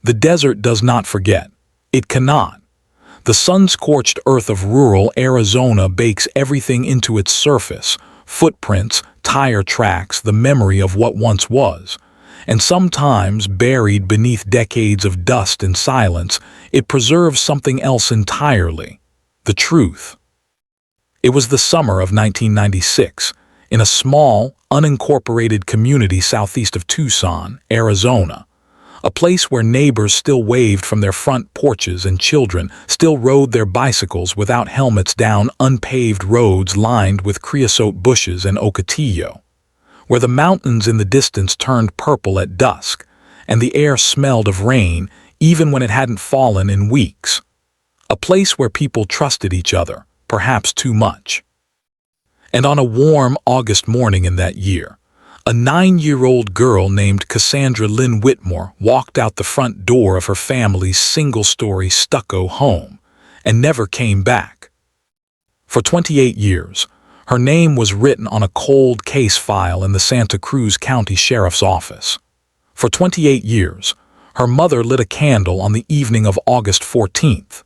The desert does not forget. It cannot. The sun-scorched earth of rural Arizona bakes everything into its surface: footprints, tire tracks, the memory of what once was. And sometimes, buried beneath decades of dust and silence, it preserves something else entirely: the truth. It was the summer of 1996, in a small, unincorporated community southeast of Tucson, Arizona. A place where neighbors still waved from their front porches and children still rode their bicycles without helmets down unpaved roads lined with creosote bushes and ocotillo. Where the mountains in the distance turned purple at dusk, and the air smelled of rain even when it hadn't fallen in weeks. A place where people trusted each other, perhaps too much. And on a warm August morning in that year, a 9-year-old girl named Cassandra Whitmore walked out the front door of her family's single-story stucco home and never came back. For 28 years, her name was written on a cold case file in the Santa Cruz County Sheriff's Office. For 28 years, her mother lit a candle on the evening of August 14th.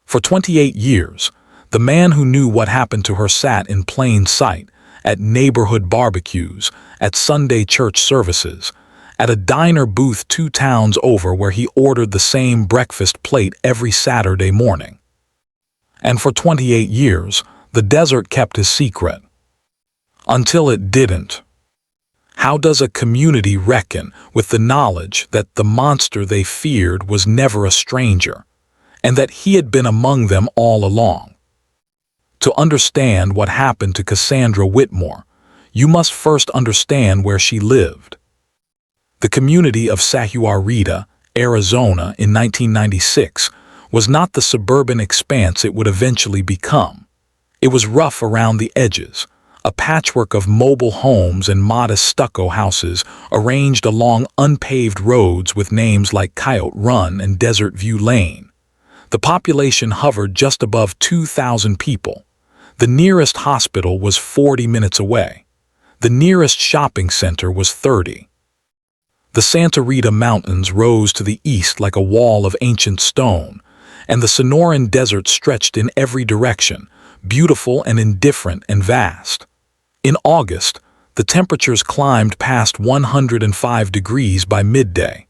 For 28 years, the man who knew what happened to her sat in plain sight, at neighborhood barbecues, at Sunday church services, at a diner booth 2 towns over where he ordered the same breakfast plate every Saturday morning. And for 28 years, the desert kept his secret. Until it didn't. How does a community reckon with the knowledge that the monster they feared was never a stranger, and that he had been among them all along? To understand what happened to Cassandra Whitmore, you must first understand where she lived. The community of Sahuarita, Arizona, in 1996 was not the suburban expanse it would eventually become. It was rough around the edges, a patchwork of mobile homes and modest stucco houses arranged along unpaved roads with names like Coyote Run and Desert View Lane. The population hovered just above 2,000 people. The nearest hospital was 40 minutes away. The nearest shopping center was 30. The Santa Rita Mountains rose to the east like a wall of ancient stone, and the Sonoran desert stretched in every direction, beautiful and indifferent and vast. In August, the temperatures climbed past 105 degrees by midday.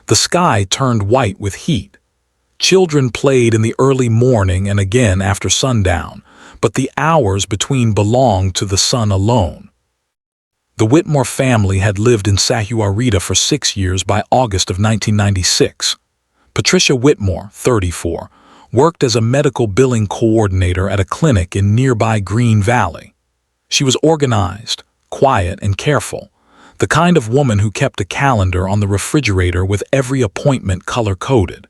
The sky turned white with heat. Children played in the early morning and again after sundown, but the hours between belonged to the sun alone. The Whitmore family had lived in Sahuarita for 6 years by August of 1996. Patricia Whitmore, 34, worked as a medical billing coordinator at a clinic in nearby Green Valley. She was organized, quiet, and careful, the kind of woman who kept a calendar on the refrigerator with every appointment color-coded.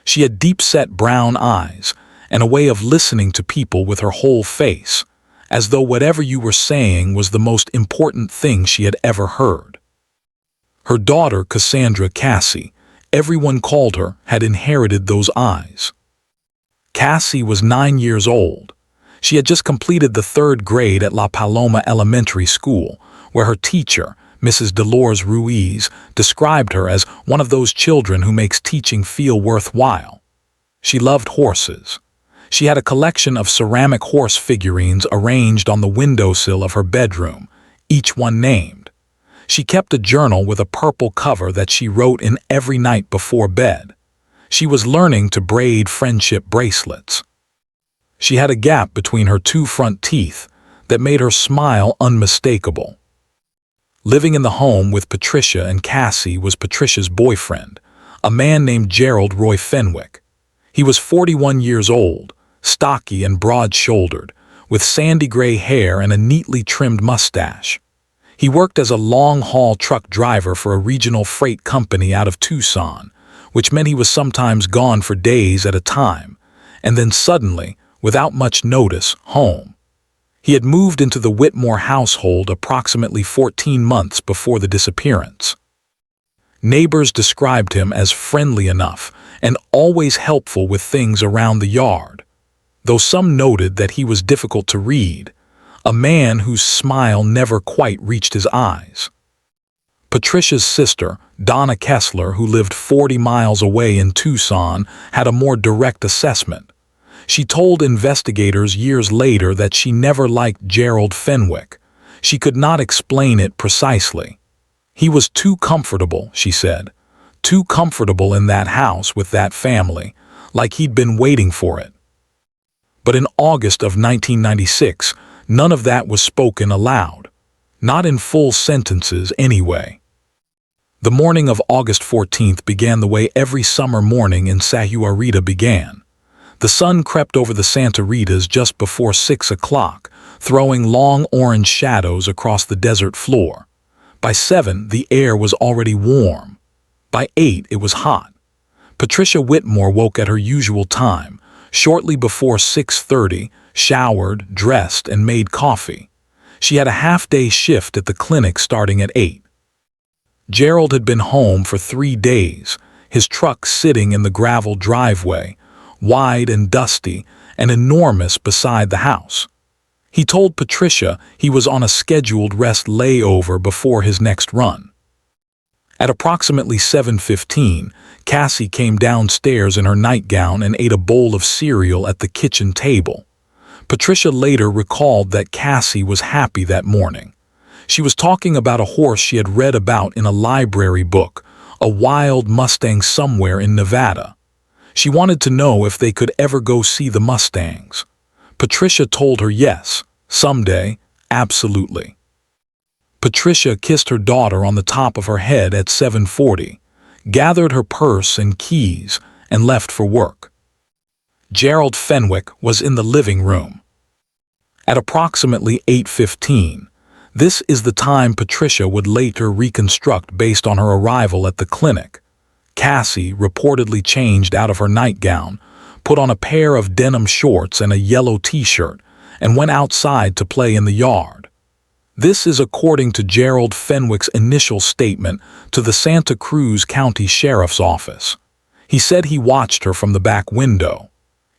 She had deep-set brown eyes and a way of listening to people with her whole face, as though whatever you were saying was the most important thing she had ever heard. Her daughter, Cassandra, Cassie, everyone called her, had inherited those eyes. Cassie was 9 years old. She had just completed the 3rd grade at La Paloma Elementary School, where her teacher, Mrs. Dolores Ruiz, described her as one of those children who makes teaching feel worthwhile. She loved horses. She had a collection of ceramic horse figurines arranged on the windowsill of her bedroom, each one named. She kept a journal with a purple cover that she wrote in every night before bed. She was learning to braid friendship bracelets. She had a gap between her 2 front teeth that made her smile unmistakable. Living in the home with Patricia and Cassie was Patricia's boyfriend, a man named Gerald Roy Fenwick. He was 41 years old, stocky and broad-shouldered, with sandy gray hair and a neatly trimmed mustache. He worked as a long-haul truck driver for a regional freight company out of Tucson, which meant he was sometimes gone for days at a time, and then suddenly, without much notice, home. He had moved into the Whitmore household approximately 14 months before the disappearance. Neighbors described him as friendly enough and always helpful with things around the yard, though some noted that he was difficult to read, a man whose smile never quite reached his eyes. Patricia's sister, Donna Kessler, who lived 40 miles away in Tucson, had a more direct assessment. She told investigators years later that she never liked Gerald Fenwick. She could not explain it precisely. He was too comfortable, she said. Too comfortable in that house with that family, like he'd been waiting for it. But in August of 1996, none of that was spoken aloud. Not in full sentences, anyway. The morning of August 14th began the way every summer morning in Sahuarita began. The sun crept over the Santa Ritas just before 6 o'clock, throwing long orange shadows across the desert floor. By 7, the air was already warm. By 8, it was hot. Patricia Whitmore woke at her usual time, shortly before 6:30, showered, dressed, and made coffee. She had a half-day shift at the clinic starting at 8. Gerald had been home for 3 days, his truck sitting in the gravel driveway, wide and dusty and enormous beside the house. He told Patricia he was on a scheduled rest layover before his next run. At approximately 7:15, Cassie came downstairs in her nightgown and ate a bowl of cereal at the kitchen table. Patricia later recalled that Cassie was happy that morning. She was talking about a horse she had read about in a library book, a wild Mustang somewhere in Nevada. She wanted to know if they could ever go see the Mustangs. Patricia told her yes, someday, absolutely. Patricia kissed her daughter on the top of her head at 7:40, gathered her purse and keys, and left for work. Gerald Fenwick was in the living room. At approximately 8:15, this is the time Patricia would later reconstruct based on her arrival at the clinic. Cassie reportedly changed out of her nightgown, put on a pair of denim shorts and a yellow t-shirt, and went outside to play in the yard. This is according to Gerald Fenwick's initial statement to the Santa Cruz County Sheriff's Office. He said he watched her from the back window.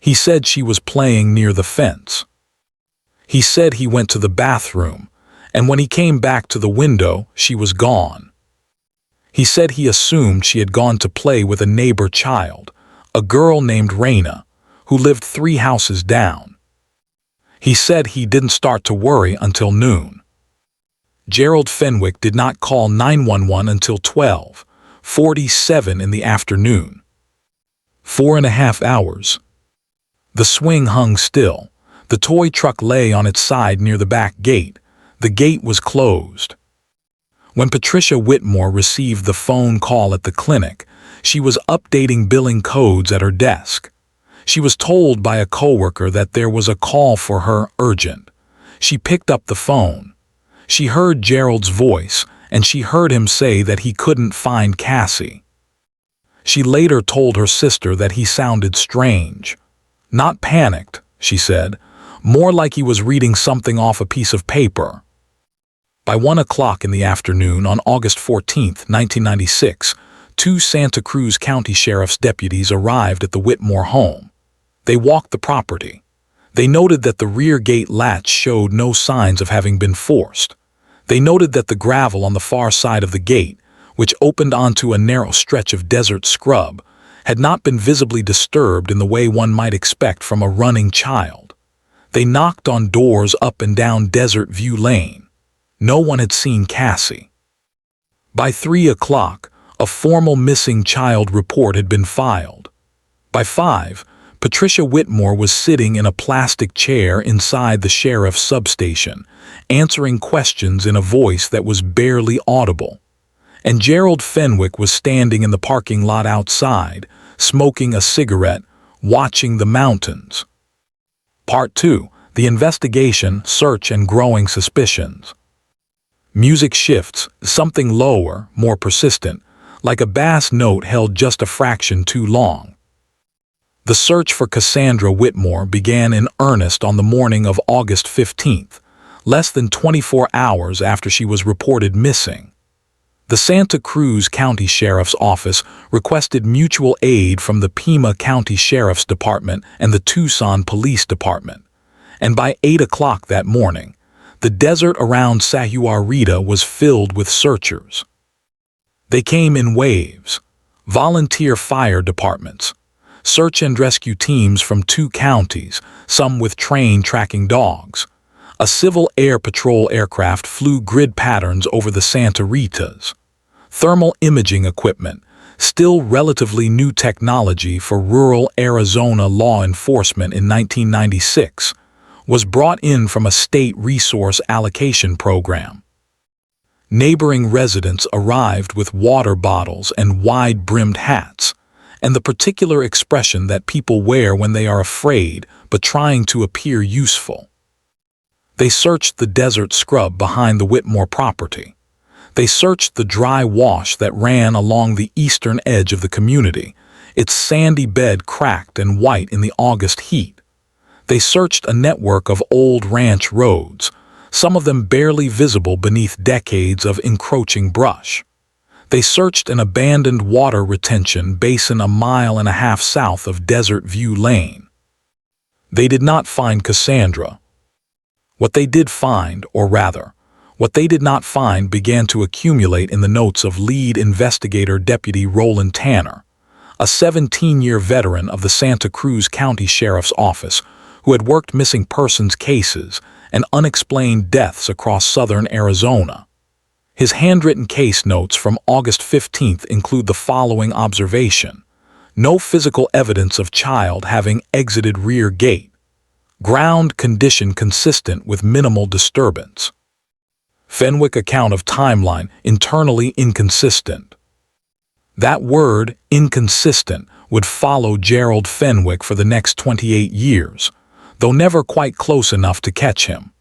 He said she was playing near the fence. He said he went to the bathroom, and when he came back to the window, she was gone. He said he assumed she had gone to play with a neighbor child, a girl named Raina, who lived 3 houses down. He said he didn't start to worry until noon. Gerald Fenwick did not call 911 until 12:47 in the afternoon. 4.5 hours. The swing hung still. The toy truck lay on its side near the back gate. The gate was closed. When Patricia Whitmore received the phone call at the clinic, she was updating billing codes at her desk. She was told by a coworker that there was a call for her urgent. She picked up the phone. She heard Gerald's voice, and she heard him say that he couldn't find Cassie. She later told her sister that he sounded strange. Not panicked, she said, more like he was reading something off a piece of paper. By 1 o'clock in the afternoon on August 14, 1996, 2 Santa Cruz County Sheriff's deputies arrived at the Whitmore home. They walked the property. They noted that the rear gate latch showed no signs of having been forced. They noted that the gravel on the far side of the gate, which opened onto a narrow stretch of desert scrub, had not been visibly disturbed in the way one might expect from a running child. They knocked on doors up and down Desert View Lane. No one had seen Cassie. By 3 o'clock, a formal missing child report had been filed. By 5, Patricia Whitmore was sitting in a plastic chair inside the sheriff's substation, answering questions in a voice that was barely audible. And Gerald Fenwick was standing in the parking lot outside, smoking a cigarette, watching the mountains. Part 2. The investigation, search, and growing suspicions. Music shifts, something lower, more persistent, like a bass note held just a fraction too long. The search for Cassandra Whitmore began in earnest on the morning of August 15th, less than 24 hours after she was reported missing. The Santa Cruz County Sheriff's Office requested mutual aid from the Pima County Sheriff's Department and the Tucson Police Department, and by 8 o'clock that morning, the desert around Sahuarita was filled with searchers. They came in waves. Volunteer fire departments, search and rescue teams from 2 counties, some with trained tracking dogs. A civil air patrol aircraft flew grid patterns over the Santa Ritas. Thermal imaging equipment, still relatively new technology for rural Arizona law enforcement in 1996, was brought in from a state resource allocation program. Neighboring residents arrived with water bottles and wide-brimmed hats, and the particular expression that people wear when they are afraid but trying to appear useful. They searched the desert scrub behind the Whitmore property. They searched the dry wash that ran along the eastern edge of the community, its sandy bed cracked and white in the August heat. They searched a network of old ranch roads, some of them barely visible beneath decades of encroaching brush. They searched an abandoned water retention basin 1.5 miles south of Desert View Lane. They did not find Cassandra. What they did find, or rather, what they did not find began to accumulate in the notes of lead investigator Deputy Roland Tanner, a 17-year veteran of the Santa Cruz County Sheriff's Office who had worked missing persons cases and unexplained deaths across southern Arizona. His handwritten case notes from August 15th include the following observation: no physical evidence of child having exited rear gate. Ground condition consistent with minimal disturbance. Fenwick account of timeline internally inconsistent. That word, inconsistent, would follow Gerald Fenwick for the next 28 years, though never quite close enough to catch him.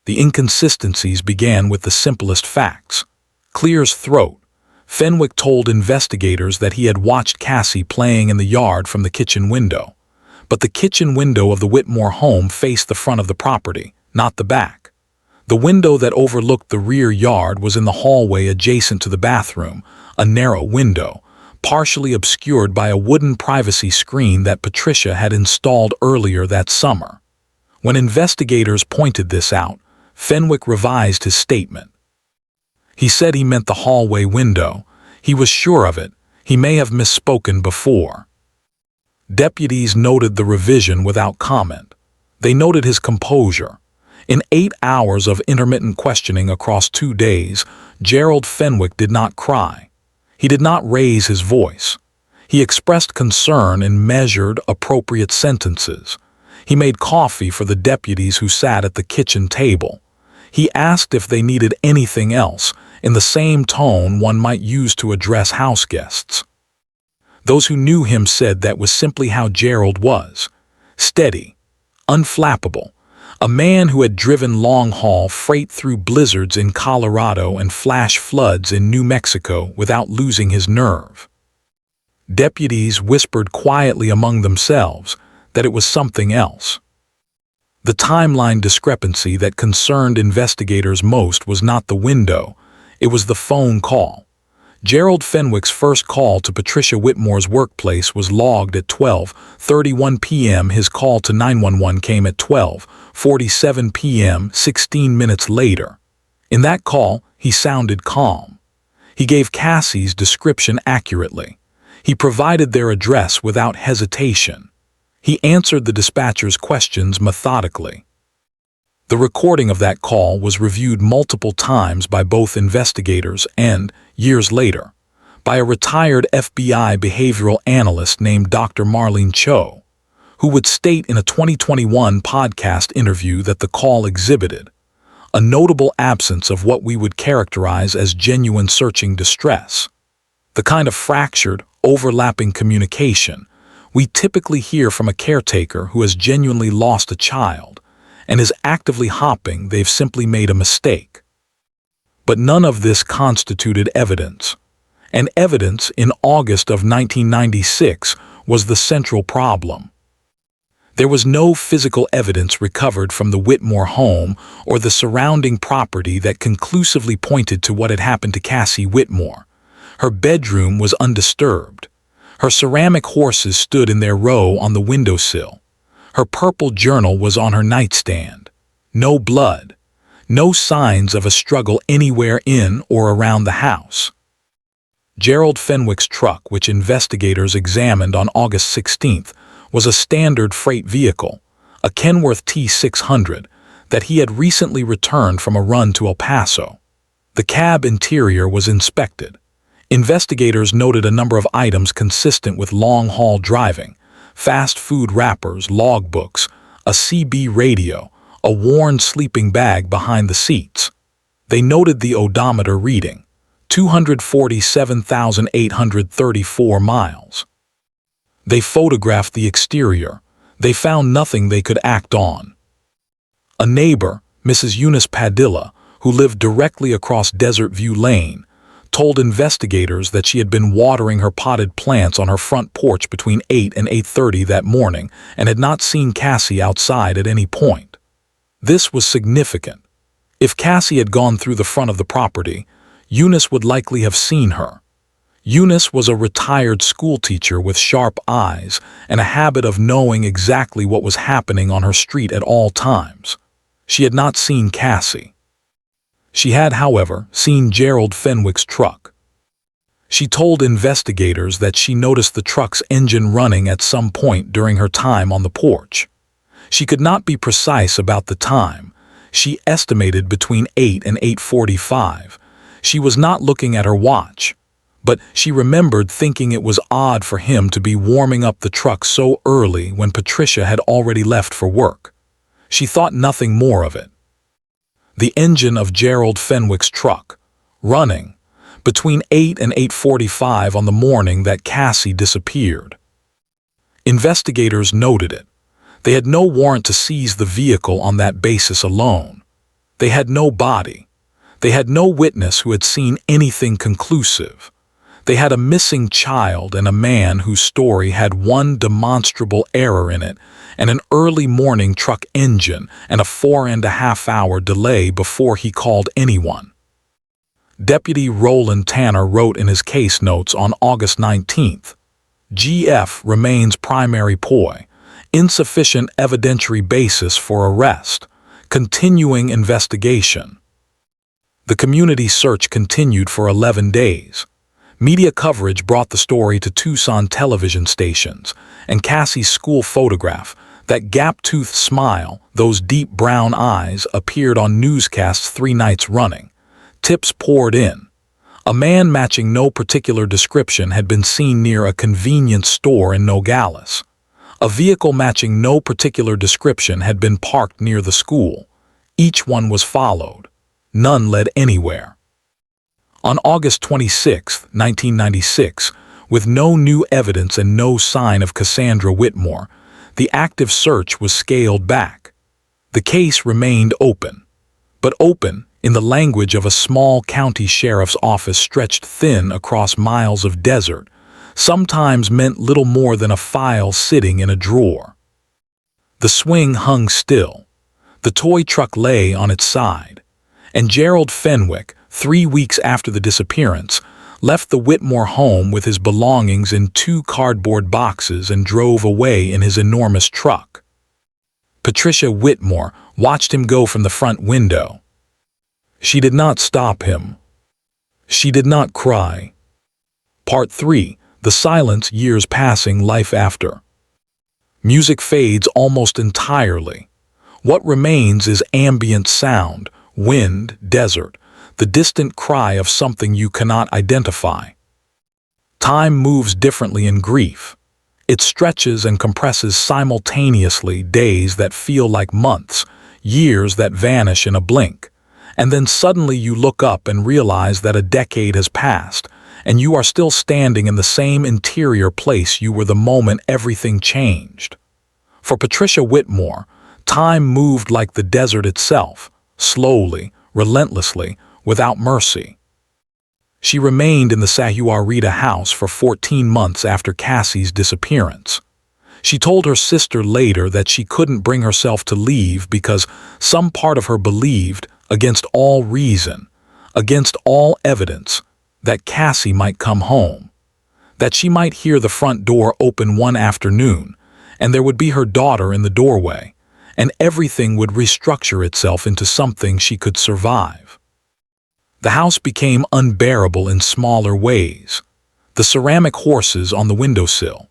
The inconsistencies began with the simplest facts. Clear's throat. Fenwick told investigators that he had watched Cassie playing in the yard from the kitchen window. But the kitchen window of the Whitmore home faced the front of the property, not the back. The window that overlooked the rear yard was in the hallway adjacent to the bathroom, a narrow window, partially obscured by a wooden privacy screen that Patricia had installed earlier that summer. When investigators pointed this out, Fenwick revised his statement. He said he meant the hallway window. He was sure of it. He may have misspoken before. Deputies noted the revision without comment. They noted his composure. In 8 hours of intermittent questioning across 2 days, Gerald Fenwick did not cry. He did not raise his voice. He expressed concern in measured, appropriate sentences. He made coffee for the deputies who sat at the kitchen table. He asked if they needed anything else, in the same tone one might use to address house guests. Those who knew him said that was simply how Gerald was. Steady, unflappable. A man who had driven long-haul freight through blizzards in Colorado and flash floods in New Mexico without losing his nerve. Deputies whispered quietly among themselves that it was something else. The timeline discrepancy that concerned investigators most was not the window, it was the phone call. Gerald Fenwick's first call to Patricia Whitmore's workplace was logged at 12:31 p.m. His call to 911 came at 12:47 p.m., 16 minutes later. In that call, he sounded calm. He gave Cassie's description accurately. He provided their address without hesitation. He answered the dispatcher's questions methodically. The recording of that call was reviewed multiple times by both investigators and, years later, by a retired FBI behavioral analyst named Dr. Marlene Cho, who would state in a 2021 podcast interview that the call exhibited a notable absence of what we would characterize as genuine searching distress, the kind of fractured, overlapping communication we typically hear from a caretaker who has genuinely lost a child and is actively hoping they've simply made a mistake. But none of this constituted evidence. And evidence in August of 1996 was the central problem. There was no physical evidence recovered from the Whitmore home or the surrounding property that conclusively pointed to what had happened to Cassie Whitmore. Her bedroom was undisturbed. Her ceramic horses stood in their row on the windowsill. Her purple journal was on her nightstand. No blood. No signs of a struggle anywhere in or around the house. Gerald Fenwick's truck, which investigators examined on August 16th, was a standard freight vehicle, a Kenworth T600, that he had recently returned from a run to El Paso. The cab interior was inspected. Investigators noted a number of items consistent with long-haul driving: fast food wrappers, logbooks, a CB radio, a worn sleeping bag behind the seats. They noted the odometer reading, 247,834 miles. They photographed the exterior. They found nothing they could act on. A neighbor, Mrs. Eunice Padilla, who lived directly across Desert View Lane, told investigators that she had been watering her potted plants on her front porch between 8 and 8:30 that morning and had not seen Cassie outside at any point. This was significant. If Cassie had gone through the front of the property, Eunice would likely have seen her. Eunice was a retired schoolteacher with sharp eyes and a habit of knowing exactly what was happening on her street at all times. She had not seen Cassie. She had, however, seen Gerald Fenwick's truck. She told investigators that she noticed the truck's engine running at some point during her time on the porch. She could not be precise about the time. She estimated between 8 and 8:45. She was not looking at her watch, but she remembered thinking it was odd for him to be warming up the truck so early when Patricia had already left for work. She thought nothing more of it. The engine of Gerald Fenwick's truck, running, between 8 and 8:45 on the morning that Cassie disappeared. Investigators noted it. They had no warrant to seize the vehicle on that basis alone. They had no body. They had no witness who had seen anything conclusive. They had a missing child and a man whose story had one demonstrable error in it, and an early morning truck engine and a 4.5-hour delay before he called anyone. Deputy Roland Tanner wrote in his case notes on August 19th, "GF remains primary POI, insufficient evidentiary basis for arrest, continuing investigation." The community search continued for 11 days. Media coverage brought the story to Tucson television stations, and Cassie's school photograph, that gap-toothed smile, those deep brown eyes, appeared on newscasts 3 nights running. Tips poured in. A man matching no particular description had been seen near a convenience store in Nogales. A vehicle matching no particular description had been parked near the school. Each one was followed. None led anywhere. On August 26, 1996, with no new evidence and no sign of Cassandra Whitmore, the active search was scaled back. The case remained open, but open, in the language of a small county sheriff's office stretched thin across miles of desert, sometimes meant little more than a file sitting in a drawer. The swing hung still. The toy truck lay on its side, and Gerald Fenwick, 3 weeks after the disappearance, left the Whitmore home with his belongings in 2 cardboard boxes and drove away in his enormous truck. Patricia Whitmore watched him go from the front window. She did not stop him. She did not cry. Part 3. The Silence, Years Passing, Life After. Music fades almost entirely. What remains is ambient sound, wind, desert, the distant cry of something you cannot identify. Time moves differently in grief. It stretches and compresses simultaneously, days that feel like months, years that vanish in a blink. And then suddenly you look up and realize that a decade has passed, and you are still standing in the same interior place you were the moment everything changed. For Patricia Whitmore, time moved like the desert itself, slowly, relentlessly, without mercy. She remained in the Sahuarita house for 14 months after Cassie's disappearance. She told her sister later that she couldn't bring herself to leave because some part of her believed, against all reason, against all evidence, that Cassie might come home, that she might hear the front door open one afternoon, and there would be her daughter in the doorway, and everything would restructure itself into something she could survive. The house became unbearable in smaller ways. The ceramic horses on the windowsill,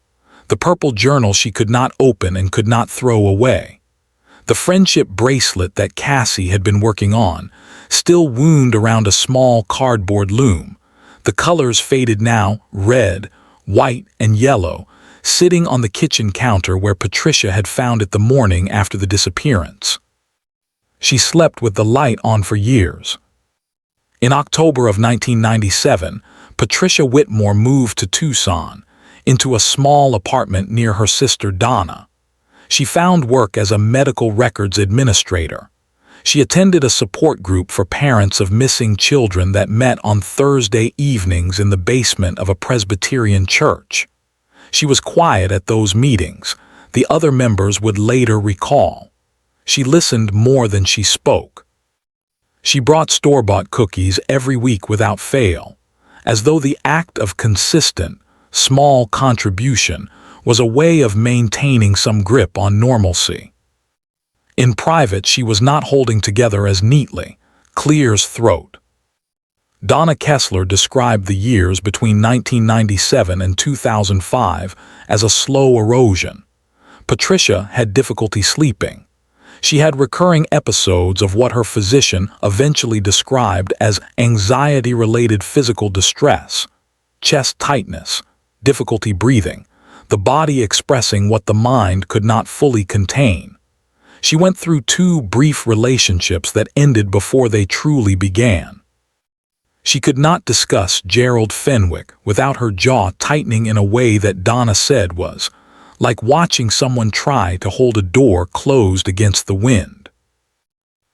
the purple journal she could not open and could not throw away, the friendship bracelet that Cassie had been working on, still wound around a small cardboard loom. The colors faded now, red, white, and yellow, sitting on the kitchen counter where Patricia had found it the morning after the disappearance. She slept with the light on for years. In October of 1997, Patricia Whitmore moved to Tucson, into a small apartment near her sister Donna. She found work as a medical records administrator. She attended a support group for parents of missing children that met on Thursday evenings in the basement of a Presbyterian church. She was quiet at those meetings, the other members would later recall. She listened more than she spoke. She brought store-bought cookies every week without fail, as though the act of consistent, small contribution was a way of maintaining some grip on normalcy. In private, she was not holding together as neatly, clear's throat. Donna Kessler described the years between 1997 and 2005 as a slow erosion. Patricia had difficulty sleeping. She had recurring episodes of what her physician eventually described as anxiety-related physical distress, chest tightness, difficulty breathing, the body expressing what the mind could not fully contain. She went through 2 brief relationships that ended before they truly began. She could not discuss Gerald Fenwick without her jaw tightening in a way that Donna said was like watching someone try to hold a door closed against the wind.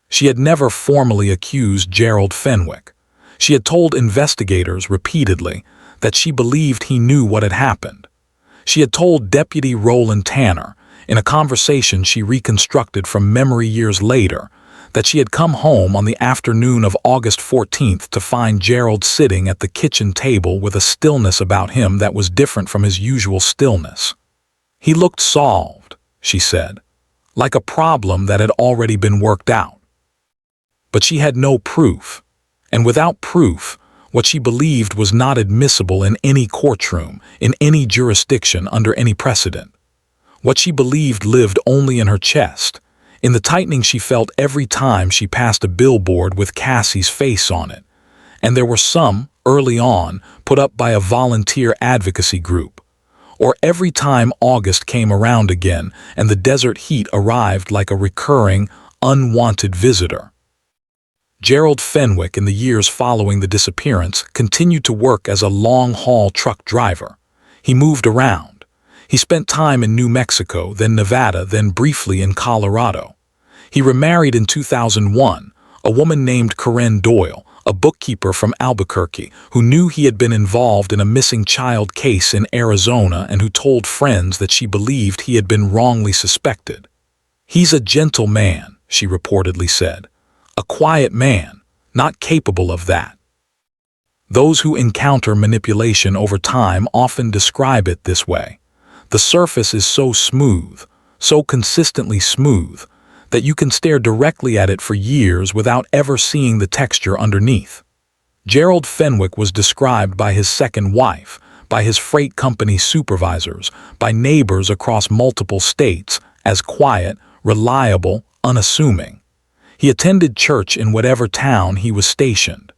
She had never formally accused Gerald Fenwick. She had told investigators repeatedly that she believed he knew what had happened. She had told Deputy Roland Tanner, in a conversation she reconstructed from memory years later, that she had come home on the afternoon of August 14th to find Gerald sitting at the kitchen table with a stillness about him that was different from his usual stillness. He looked solved, she said, like a problem that had already been worked out. But she had no proof, and without proof, what she believed was not admissible in any courtroom, in any jurisdiction under any precedent. What she believed lived only in her chest, in the tightening she felt every time she passed a billboard with Cassie's face on it, and there were some, early on, put up by a volunteer advocacy group, or every time August came around again and the desert heat arrived like a recurring, unwanted visitor. Gerald Fenwick, in the years following the disappearance, continued to work as a long-haul truck driver. He moved around. He spent time in New Mexico, then Nevada, then briefly in Colorado. He remarried in 2001, a woman named Corinne Doyle, a bookkeeper from Albuquerque, who knew he had been involved in a missing child case in Arizona and who told friends that she believed he had been wrongly suspected. "He's a gentle man," she reportedly said. "A quiet man, not capable of that." Those who encounter manipulation over time often describe it this way. The surface is so smooth, so consistently smooth, that you can stare directly at it for years without ever seeing the texture underneath. Gerald Fenwick was described by his second wife, by his freight company supervisors, by neighbors across multiple states, as quiet, reliable, unassuming. He attended church in whatever town he was stationed.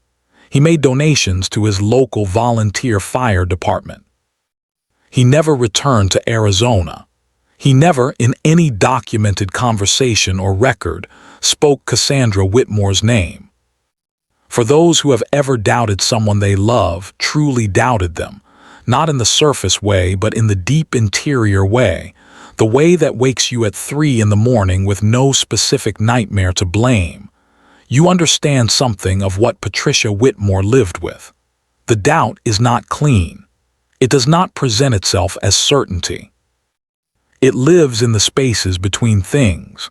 He made donations to his local volunteer fire department. He never returned to Arizona. He never, in any documented conversation or record, spoke Cassandra Whitmore's name. For those who have ever doubted someone they love, truly doubted them, not in the surface way but in the deep interior way, the way that wakes you at 3 in the morning with no specific nightmare to blame, you understand something of what Patricia Whitmore lived with. The doubt is not clean. It does not present itself as certainty. It lives in the spaces between things.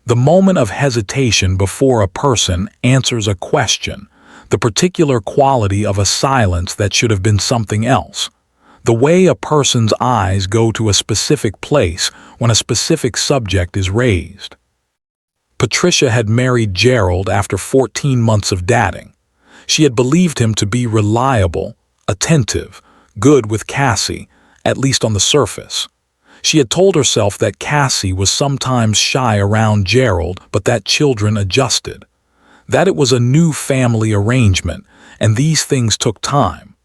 The moment of hesitation before a person answers a question, the particular quality of a silence that should have been something else, the way a person's eyes go to a specific place when a specific subject is raised. Patricia had married Gerald after 14 months of dating. She had believed him to be reliable, attentive, good with Cassie, at least on the surface. She had told herself that Cassie was sometimes shy around Gerald, but that children adjusted. That it was a new family arrangement, and these things took time.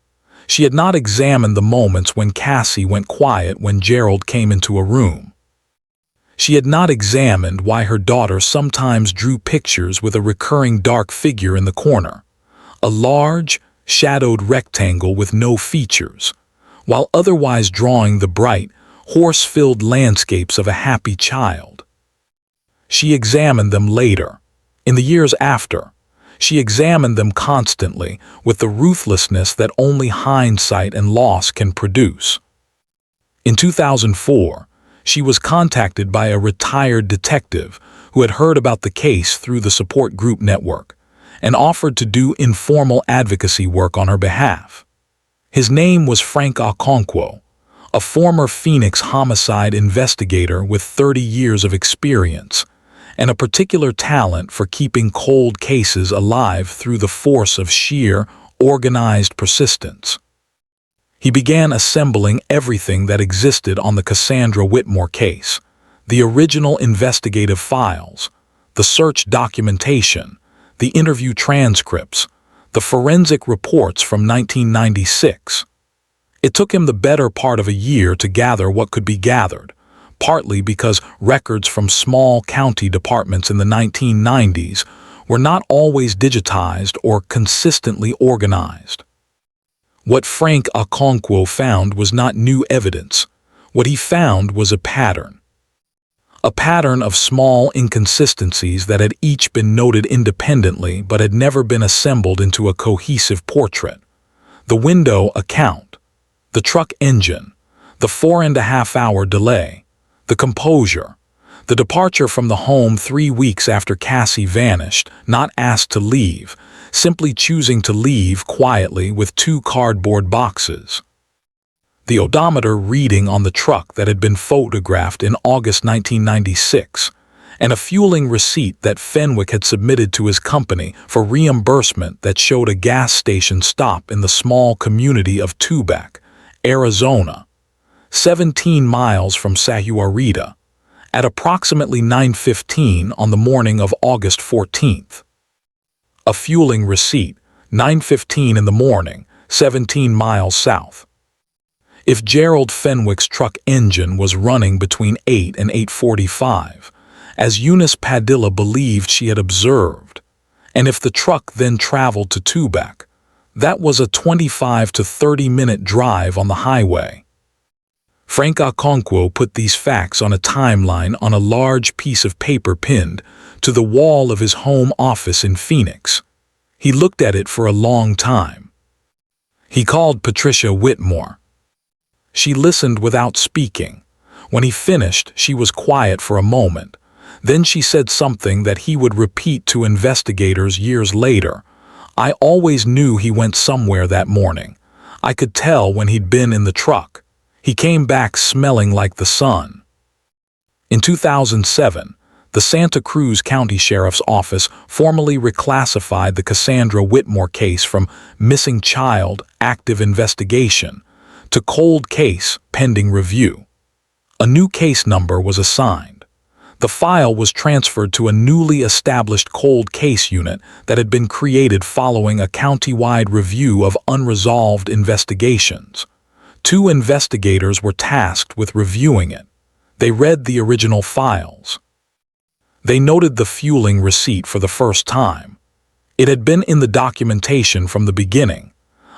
She had not examined the moments when Cassie went quiet when Gerald came into a room. She had not examined why her daughter sometimes drew pictures with a recurring dark figure in the corner, a large, shadowed rectangle with no features, while otherwise drawing the bright, horse-filled landscapes of a happy child. She examined them later. In the years after, she examined them constantly with the ruthlessness that only hindsight and loss can produce. In 2004, she was contacted by a retired detective who had heard about the case through the support group network and offered to do informal advocacy work on her behalf. His name was Frank Okonkwo, a former Phoenix homicide investigator with 30 years of experience and a particular talent for keeping cold cases alive through the force of sheer, organized persistence. He began assembling everything that existed on the Cassandra Whitmore case, the original investigative files, the search documentation, the interview transcripts, the forensic reports from 1996. It took him the better part of a year to gather what could be gathered, partly because records from small county departments in the 1990s were not always digitized or consistently organized. What Frank Okonkwo found was not new evidence. What he found was a pattern. A pattern of small inconsistencies that had each been noted independently but had never been assembled into a cohesive portrait. The window account, the truck engine, the 4.5-hour delay, the composure, the departure from the home 3 weeks after Cassie vanished, not asked to leave, simply choosing to leave quietly with 2 cardboard boxes. The odometer reading on the truck that had been photographed in August 1996, and a fueling receipt that Fenwick had submitted to his company for reimbursement that showed a gas station stop in the small community of Tubac, Arizona, 17 miles from Sahuarita, at approximately 9:15 on the morning of August 14th. A fueling receipt, 9:15 in the morning, 17 miles south. If Gerald Fenwick's truck engine was running between 8 and 8:45, as Eunice Padilla believed she had observed, and if the truck then traveled to Tubac, that was a 25 to 30-minute drive on the highway. Frank Okonkwo put these facts on a timeline on a large piece of paper pinned to the wall of his home office in Phoenix. He looked at it for a long time. He called Patricia Whitmore. She listened without speaking. When he finished, she was quiet for a moment. Then she said something that he would repeat to investigators years later. "I always knew he went somewhere that morning. I could tell when he'd been in the truck. He came back smelling like the sun." In 2007, the Santa Cruz County Sheriff's Office formally reclassified the Cassandra Whitmore case from missing child active investigation to cold case pending review. A new case number was assigned. The file was transferred to a newly established cold case unit that had been created following a county-wide review of unresolved investigations. 2 investigators were tasked with reviewing it. They read the original files. They noted the fueling receipt for the first time. It had been in the documentation from the beginning,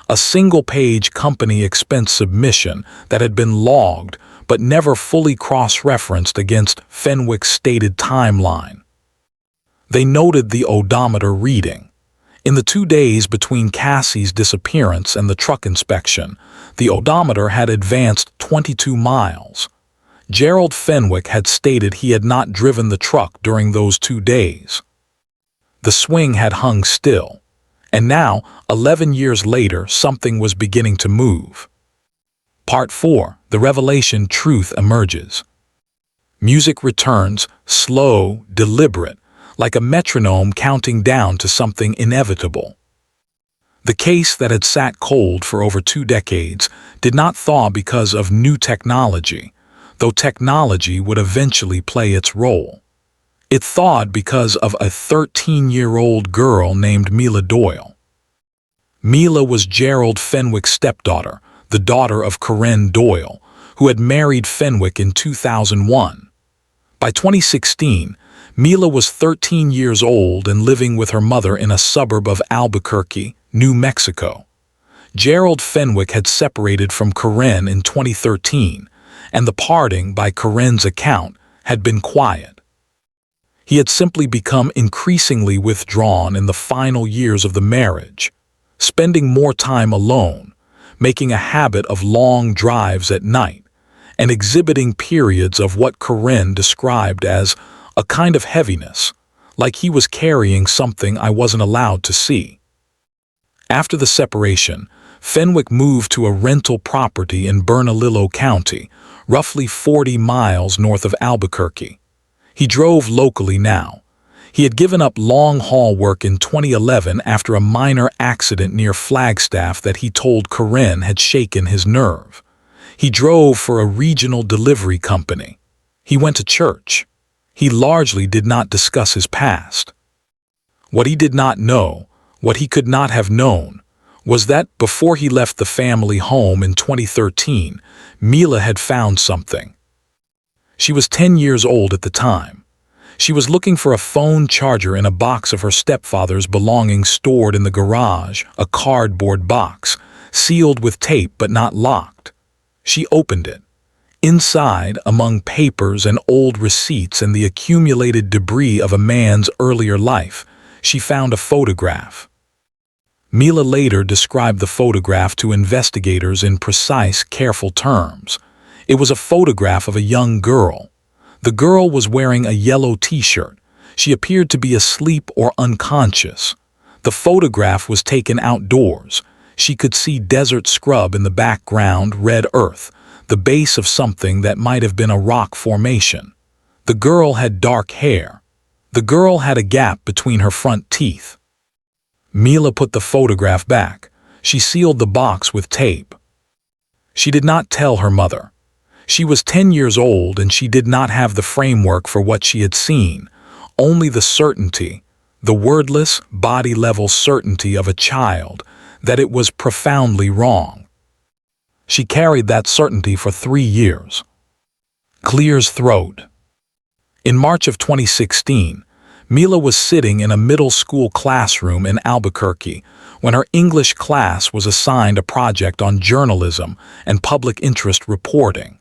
a single-page company expense submission that had been logged but never fully cross-referenced against Fenwick's stated timeline. They noted the odometer reading. In the 2 days between Cassie's disappearance and the truck inspection, the odometer had advanced 22 miles. Gerald Fenwick had stated he had not driven the truck during those 2 days. The swing had hung still, and now, 11 years later, something was beginning to move. Part 4. The revelation truth emerges. Music returns, slow, deliberate, like a metronome counting down to something inevitable. The case that had sat cold for over 2 decades did not thaw because of new technology, though technology would eventually play its role. It thawed because of a 13-year-old girl named Mila Doyle. Mila was Gerald Fenwick's stepdaughter, the daughter of Corinne Doyle, who had married Fenwick in 2001. By 2016, Mila was 13 years old and living with her mother in a suburb of Albuquerque, New Mexico. Gerald Fenwick had separated from Corinne in 2013, and the parting, by Corinne's account, had been quiet. He had simply become increasingly withdrawn in the final years of the marriage, spending more time alone, making a habit of long drives at night, and exhibiting periods of what Corinne described as a kind of heaviness, like he was carrying something I wasn't allowed to see. After the separation, Fenwick moved to a rental property in Bernalillo County, roughly 40 miles north of Albuquerque. He drove locally now. He had given up long-haul work in 2011 after a minor accident near Flagstaff that he told Corinne had shaken his nerve. He drove for a regional delivery company. He went to church. He largely did not discuss his past. What he did not know, what he could not have known, was that before he left the family home in 2013, Mila had found something. She was 10 years old at the time. She was looking for a phone charger in a box of her stepfather's belongings stored in the garage, a cardboard box, sealed with tape but not locked. She opened it. Inside, among papers and old receipts and the accumulated debris of a man's earlier life, she found a photograph. Mila later described the photograph to investigators in precise, careful terms. It was a photograph of a young girl. The girl was wearing a yellow t-shirt. She appeared to be asleep or unconscious. The photograph was taken outdoors. She could see desert scrub in the background, red earth, the base of something that might have been a rock formation. The girl had dark hair. The girl had a gap between her front teeth. Mila put the photograph back. She sealed the box with tape. She did not tell her mother. She was 10 years old and she did not have the framework for what she had seen, only the certainty, the wordless, body-level certainty of a child, that it was profoundly wrong. She carried that certainty for 3 years. Clears throat. In March of 2016, Mila was sitting in a middle school classroom in Albuquerque when her English class was assigned a project on journalism and public interest reporting.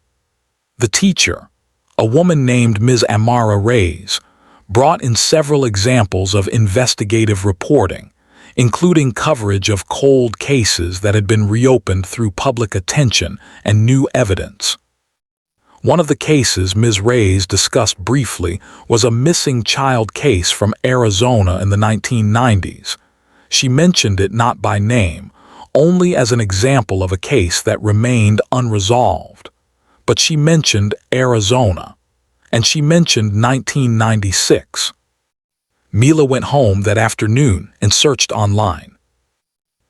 The teacher, a woman named Ms. Amara Reyes, brought in several examples of investigative reporting, including coverage of cold cases that had been reopened through public attention and new evidence. One of the cases Ms. Reyes discussed briefly was a missing child case from Arizona in the 1990s. She mentioned it not by name, only as an example of a case that remained unresolved. But she mentioned Arizona, and she mentioned 1996. Mila went home that afternoon and searched online.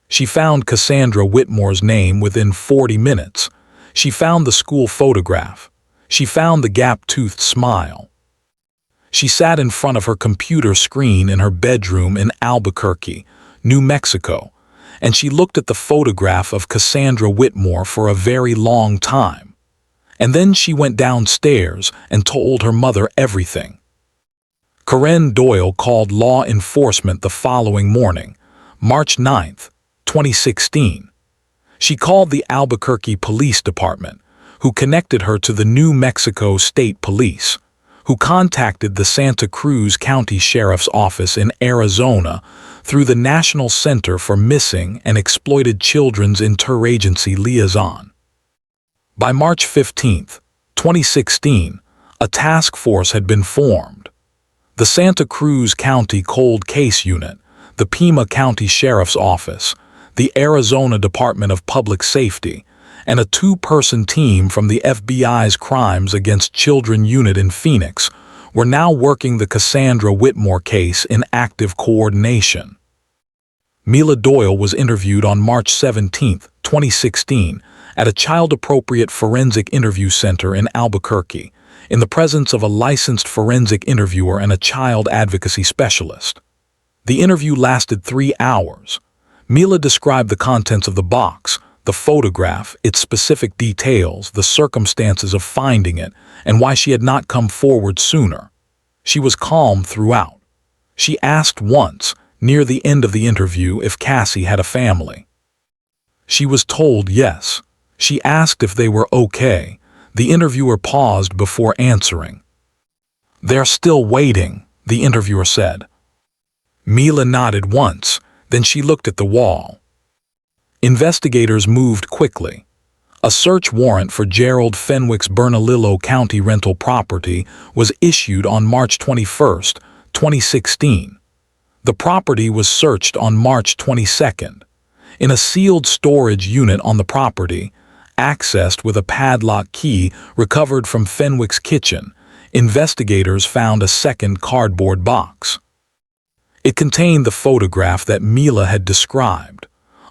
She found Cassandra Whitmore's name within 40 minutes. She found the school photograph. She found the gap-toothed smile. She sat in front of her computer screen in her bedroom in Albuquerque, New Mexico, and she looked at the photograph of Cassandra Whitmore for a very long time. And then she went downstairs and told her mother everything. Corinne Doyle called law enforcement the following morning, March 9, 2016. She called the Albuquerque Police Department, who connected her to the New Mexico State Police, who contacted the Santa Cruz County Sheriff's Office in Arizona through the National Center for Missing and Exploited Children's Interagency Liaison. By March 15, 2016, a task force had been formed. The Santa Cruz County Cold Case Unit, the Pima County Sheriff's Office, the Arizona Department of Public Safety, and a 2-person team from the FBI's Crimes Against Children unit in Phoenix were now working the Cassandra Whitmore case in active coordination. Mila Doyle was interviewed on March 17, 2016, at a child-appropriate forensic interview center in Albuquerque, in the presence of a licensed forensic interviewer and a child advocacy specialist. The interview lasted 3 hours. Mila described the contents of the box, the photograph, its specific details, the circumstances of finding it, and why she had not come forward sooner. She was calm throughout. She asked once, near the end of the interview, if Cassie had a family. She was told yes. She asked if they were okay. The interviewer paused before answering. "They're still waiting," the interviewer said. Mila nodded once, then she looked at the wall. Investigators moved quickly. A search warrant for Gerald Fenwick's Bernalillo County rental property was issued on March 21, 2016. The property was searched on March 22. In a sealed storage unit on the property, accessed with a padlock key recovered from Fenwick's kitchen, investigators found a second cardboard box. It contained the photograph that Mila had described,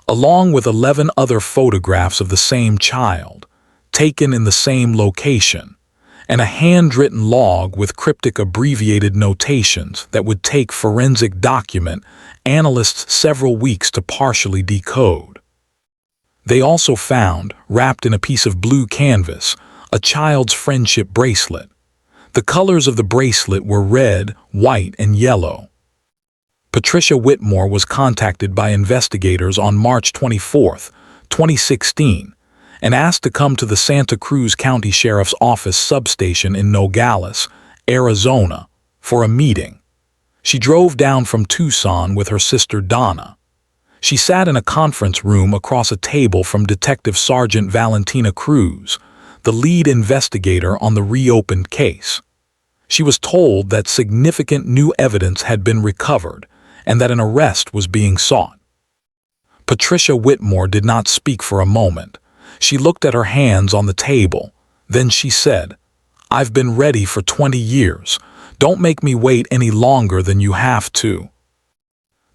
along with 11 other photographs of the same child, taken in the same location, and a handwritten log with cryptic abbreviated notations that would take forensic document analysts several weeks to partially decode. They also found, wrapped in a piece of blue canvas, a child's friendship bracelet. The colors of the bracelet were red, white, and yellow. Patricia Whitmore was contacted by investigators on March 24, 2016, and asked to come to the Santa Cruz County Sheriff's Office substation in Nogales, Arizona, for a meeting. She drove down from Tucson with her sister Donna. She sat in a conference room across a table from Detective Sergeant Valentina Cruz, the lead investigator on the reopened case. She was told that significant new evidence had been recovered and that an arrest was being sought. Patricia Whitmore did not speak for a moment. She looked at her hands on the table. Then she said, "I've been ready for 20 years. Don't make me wait any longer than you have to."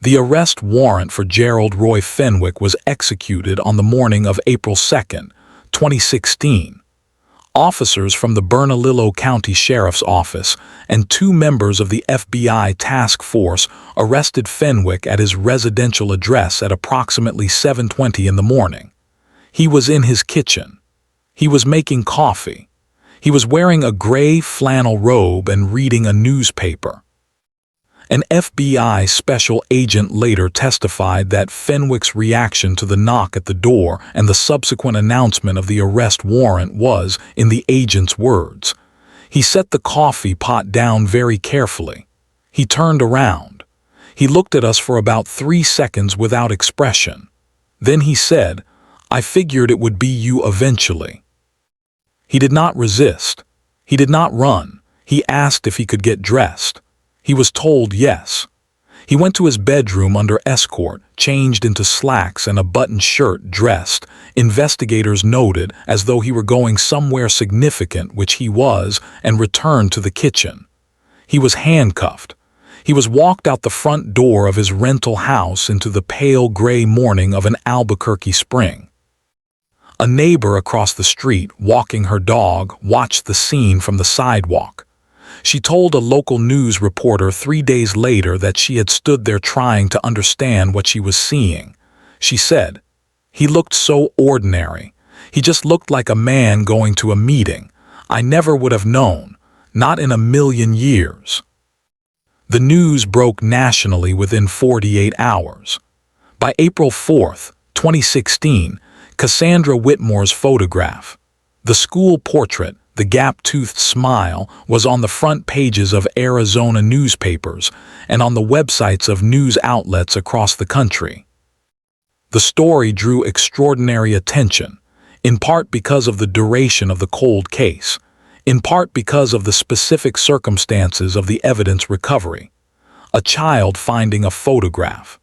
The arrest warrant for Gerald Roy Fenwick was executed on the morning of April 2, 2016. Officers from the Bernalillo County Sheriff's Office and 2 members of the FBI task force arrested Fenwick at his residential address at approximately 7:20 in the morning. He was in his kitchen. He was making coffee. He was wearing a gray flannel robe and reading a newspaper. An FBI special agent later testified that Fenwick's reaction to the knock at the door and the subsequent announcement of the arrest warrant was, in the agent's words, "He set the coffee pot down very carefully. He turned around. He looked at us for about 3 seconds without expression. Then he said, 'I figured it would be you eventually.'" He did not resist. He did not run. He asked if he could get dressed. He was told yes. He went to his bedroom under escort, changed into slacks and a buttoned shirt, dressed, investigators noted, as though he were going somewhere significant, which he was, and returned to the kitchen. He was handcuffed. He was walked out the front door of his rental house into the pale gray morning of an Albuquerque spring. A neighbor across the street, walking her dog, watched the scene from the sidewalk. She told a local news reporter 3 days later that she had stood there trying to understand what she was seeing. She said, "He looked so ordinary. He just looked like a man going to a meeting. I never would have known, not in a million years." The news broke nationally within 48 hours. By April 4, 2016, Cassandra Whitmore's photograph, the school portrait, the gap-toothed smile, was on the front pages of Arizona newspapers and on the websites of news outlets across the country. The story drew extraordinary attention, in part because of the duration of the cold case, in part because of the specific circumstances of the evidence recovery. A child finding a photograph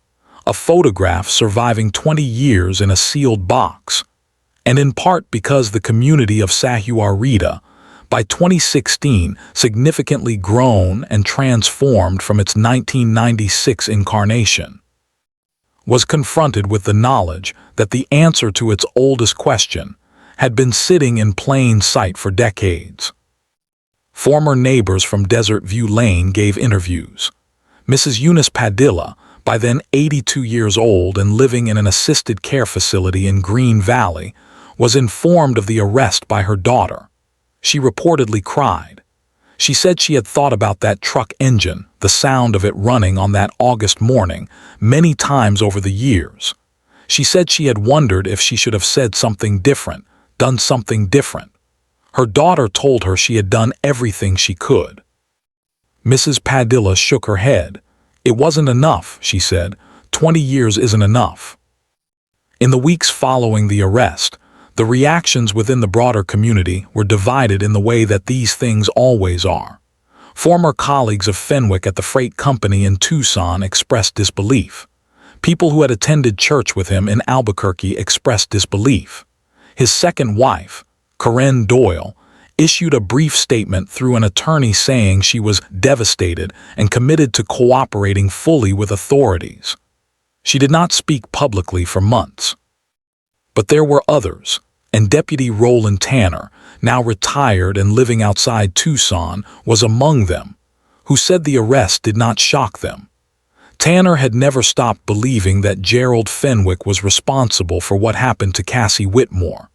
surviving 20 years in a sealed box, and in part because the community of Sahuarita, by 2016, significantly grown and transformed from its 1996 incarnation. was confronted with the knowledge that the answer to its oldest question had been sitting in plain sight for decades. Former neighbors from Desert View Lane gave interviews. Mrs. Eunice Padilla, by then 82 years old and living in an assisted care facility in Green Valley, was informed of the arrest by her daughter. She reportedly cried. She said she had thought about that truck engine, the sound of it running on that August morning, many times over the years. She said she had wondered if she should have said something different, done something different. Her daughter told her she had done everything she could. Mrs. Padilla shook her head. It wasn't enough, she said. 20 years isn't enough. In the weeks following the arrest, the reactions within the broader community were divided in the way that these things always are. Former colleagues of Fenwick at the freight company in Tucson expressed disbelief. People who had attended church with him in Albuquerque expressed disbelief. His second wife, Corinne Doyle, issued a brief statement through an attorney saying she was devastated and committed to cooperating fully with authorities. She did not speak publicly for months. But there were others, and Deputy Roland Tanner, now retired and living outside Tucson, was among them, who said the arrest did not shock them. Tanner had never stopped believing that Gerald Fenwick was responsible for what happened to Cassie Whitmore.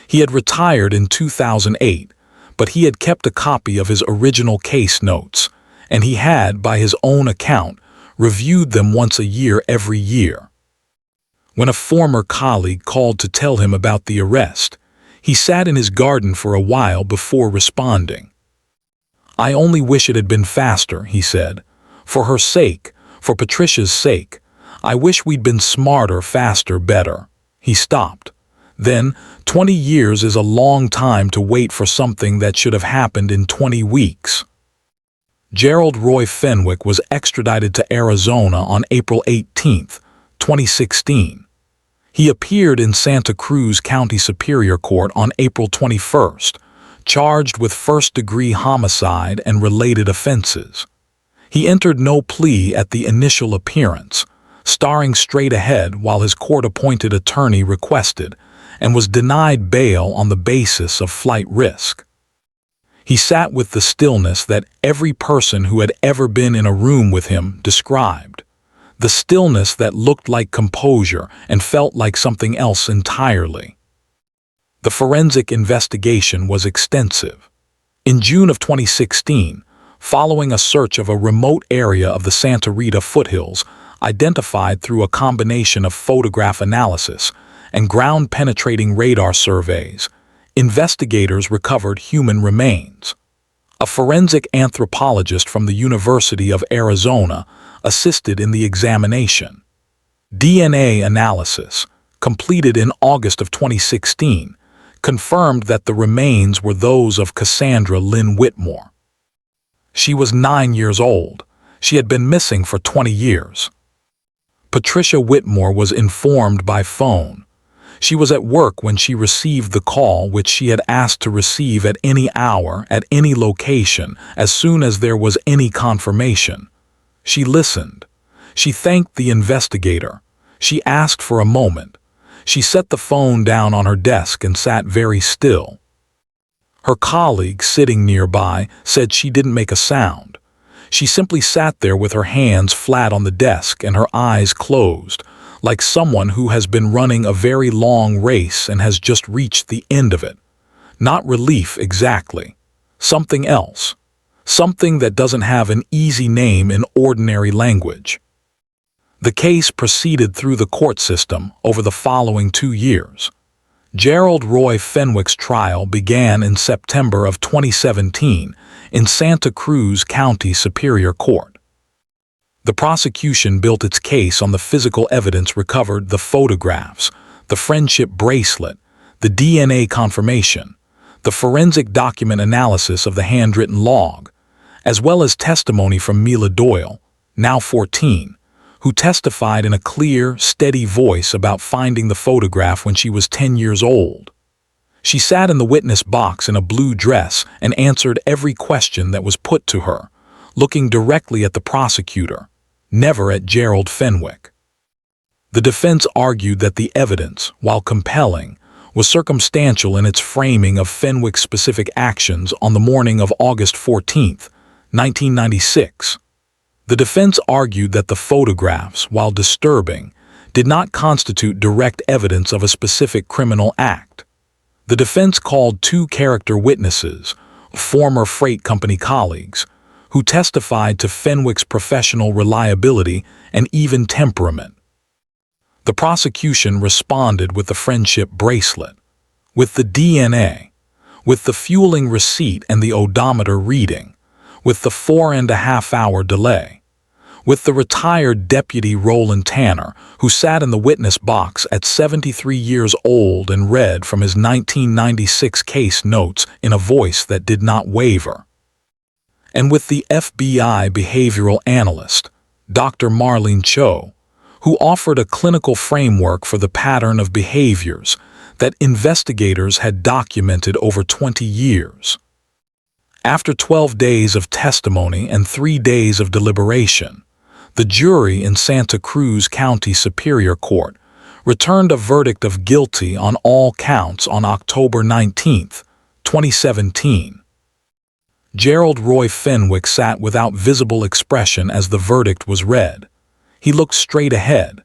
He had retired in 2008, but he had kept a copy of his original case notes, and he had, by his own account, reviewed them once a year every year. When a former colleague called to tell him about the arrest, he sat in his garden for a while before responding. "I only wish it had been faster," he said. "For her sake, for Patricia's sake. I wish we'd been smarter, faster, better." He stopped. Then, 20 years is a long time to wait for something that should have happened in 20 weeks. Gerald Roy Fenwick was extradited to Arizona on April 18, 2016. He appeared in Santa Cruz County Superior Court on April 21st, charged with first-degree homicide and related offenses. He entered no plea at the initial appearance, staring straight ahead while his court-appointed attorney requested, and was denied bail on the basis of flight risk. He sat with the stillness that every person who had ever been in a room with him described. The stillness that looked like composure and felt like something else entirely. The forensic investigation was extensive. In June of 2016, following a search of a remote area of the Santa Rita foothills, identified through a combination of photograph analysis and ground-penetrating radar surveys, investigators recovered human remains. A forensic anthropologist from the University of Arizona assisted in the examination. DNA analysis, completed in August of 2016, confirmed that the remains were those of Cassandra Lynn Whitmore. She was 9 years old. She had been missing for 20 years. Patricia Whitmore was informed by phone. She was at work when she received the call, which she had asked to receive at any hour, at any location, as soon as there was any confirmation. She listened. She thanked the investigator. She asked for a moment. She set the phone down on her desk and sat very still. Her colleague, sitting nearby, said she didn't make a sound. She simply sat there with her hands flat on the desk and her eyes closed, like someone who has been running a very long race and has just reached the end of it. Not relief exactly. Something else. Something that doesn't have an easy name in ordinary language. The case proceeded through the court system over the following 2 years. Gerald Roy Fenwick's trial began in September of 2017 in Santa Cruz County Superior Court. The prosecution built its case on the physical evidence recovered, the photographs, the friendship bracelet, the DNA confirmation, the forensic document analysis of the handwritten log, as well as testimony from Mila Doyle, now 14, who testified in a clear, steady voice about finding the photograph when she was 10 years old. She sat in the witness box in a blue dress and answered every question that was put to her, looking directly at the prosecutor, never at Gerald Fenwick. The defense argued that the evidence, while compelling, was circumstantial in its framing of Fenwick's specific actions on the morning of August 14, 1996. The defense argued that the photographs, while disturbing, did not constitute direct evidence of a specific criminal act. The defense called two character witnesses, former freight company colleagues, who testified to Fenwick's professional reliability and even temperament. The prosecution responded with the friendship bracelet, with the DNA, with the fueling receipt and the odometer reading, with the 4.5-hour delay, with the retired Deputy Roland Tanner, who sat in the witness box at 73 years old and read from his 1996 case notes in a voice that did not waver, and with the FBI behavioral analyst, Dr. Marlene Cho, who offered a clinical framework for the pattern of behaviors that investigators had documented over 20 years. After 12 days of testimony and 3 days of deliberation, the jury in Santa Cruz County Superior Court returned a verdict of guilty on all counts on October 19, 2017. Gerald Roy Fenwick sat without visible expression as the verdict was read. He looked straight ahead.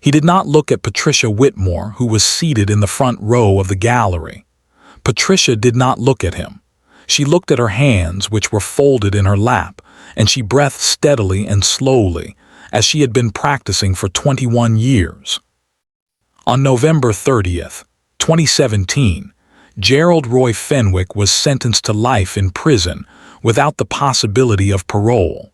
He did not look at Patricia Whitmore, who was seated in the front row of the gallery. Patricia did not look at him. She looked at her hands, which were folded in her lap, and she breathed steadily and slowly, as she had been practicing for 21 years. On November 30, 2017, Gerald Roy Fenwick was sentenced to life in prison without the possibility of parole.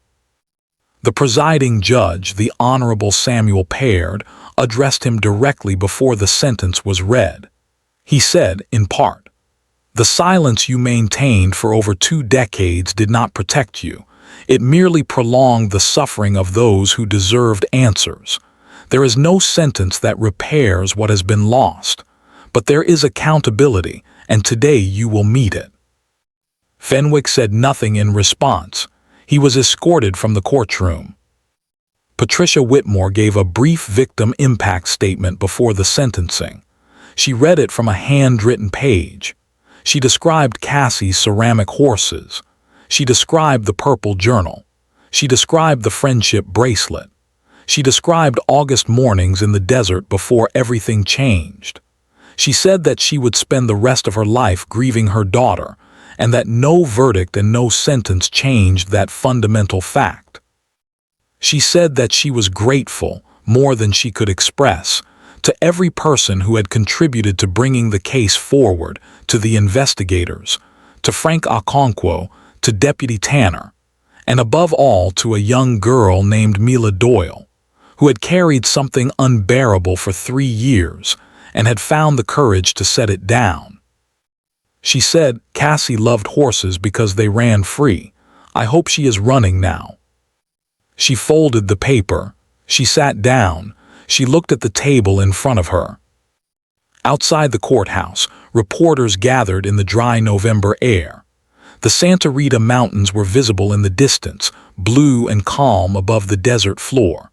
The presiding judge, the Honorable Samuel Paird, addressed him directly before the sentence was read. He said, in part, "The silence you maintained for over 2 decades did not protect you. It merely prolonged the suffering of those who deserved answers. There is no sentence that repairs what has been lost, but there is accountability, and today you will meet it." Fenwick said nothing in response. He was escorted from the courtroom. Patricia Whitmore gave a brief victim impact statement before the sentencing. She read it from a handwritten page. She described Cassie's ceramic horses. She described the purple journal. She described the friendship bracelet. She described August mornings in the desert before everything changed. She said that she would spend the rest of her life grieving her daughter, and that no verdict and no sentence changed that fundamental fact. She said that she was grateful, more than she could express, to every person who had contributed to bringing the case forward, to the investigators, to Frank Okonkwo, to Deputy Tanner, and above all to a young girl named Mila Doyle, who had carried something unbearable for 3 years and had found the courage to set it down. She said, "Cassie loved horses because they ran free. I hope she is running now." She folded the paper. She sat down. She looked at the table in front of her. Outside the courthouse, reporters gathered in the dry November air. The Santa Rita Mountains were visible in the distance, blue and calm above the desert floor.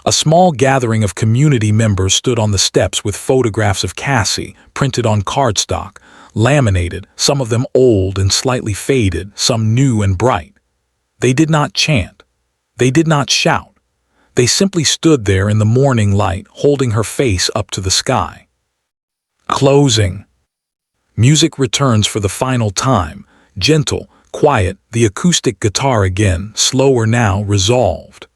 A small gathering of community members stood on the steps with photographs of Cassie, printed on cardstock, laminated, some of them old and slightly faded, some new and bright. They did not chant. They did not shout. They simply stood there in the morning light, holding her face up to the sky. Closing. Music returns for the final time, gentle, quiet, the acoustic guitar again, slower now, resolved.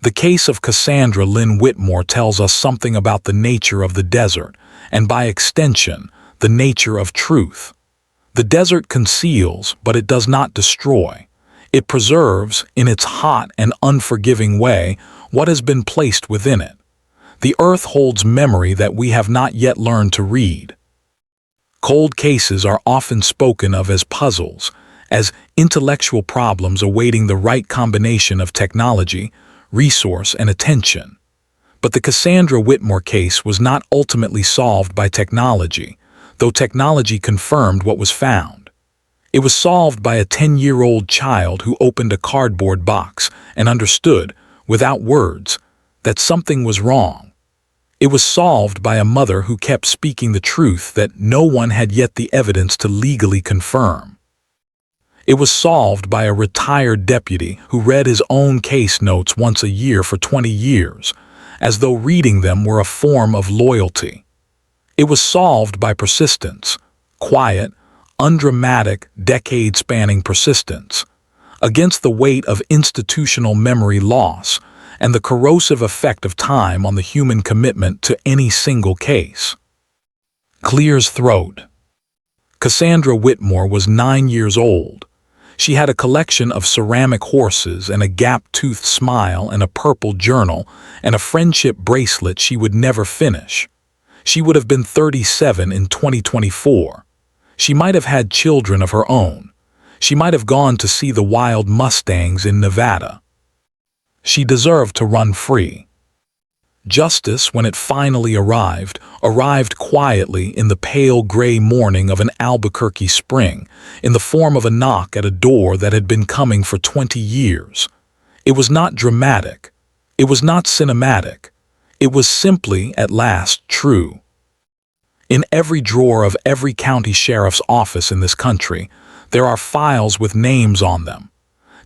The case of Cassandra Lynn Whitmore tells us something about the nature of the desert, and by extension, the nature of truth. The desert conceals, but it does not destroy. It preserves, in its hot and unforgiving way, what has been placed within it. The earth holds memory that we have not yet learned to read. Cold cases are often spoken of as puzzles, as intellectual problems awaiting the right combination of technology, resource, and attention. But the Cassandra Whitmore case was not ultimately solved by technology, though technology confirmed what was found. It was solved by a 10-year-old child who opened a cardboard box and understood, without words, that something was wrong. It was solved by a mother who kept speaking the truth that no one had yet the evidence to legally confirm. It was solved by a retired deputy who read his own case notes once a year for 20 years, as though reading them were a form of loyalty. It was solved by persistence, quiet, undramatic, decade-spanning persistence, against the weight of institutional memory loss and the corrosive effect of time on the human commitment to any single case. Clear's throat. Cassandra Whitmore was 9 years old. She had a collection of ceramic horses and a gap-toothed smile and a purple journal and a friendship bracelet she would never finish. She would have been 37 in 2024. She might have had children of her own. She might have gone to see the wild mustangs in Nevada. She deserved to run free. Justice, when it finally arrived quietly in the pale gray morning of an Albuquerque spring, in the form of a knock at a door that had been coming for 20 years. It was not dramatic. It was not cinematic. It was simply, at last, true. In every drawer of every county sheriff's office in this country, there are files with names on them.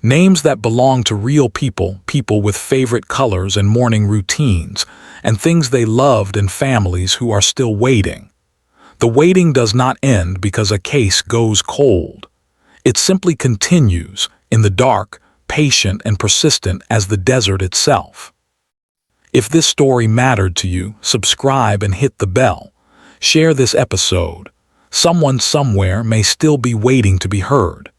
Names that belong to real people, people with favorite colors and morning routines, and things they loved and families who are still waiting. The waiting does not end because a case goes cold. It simply continues, in the dark, patient and persistent as the desert itself. If this story mattered to you, subscribe and hit the bell. Share this episode. Someone somewhere may still be waiting to be heard.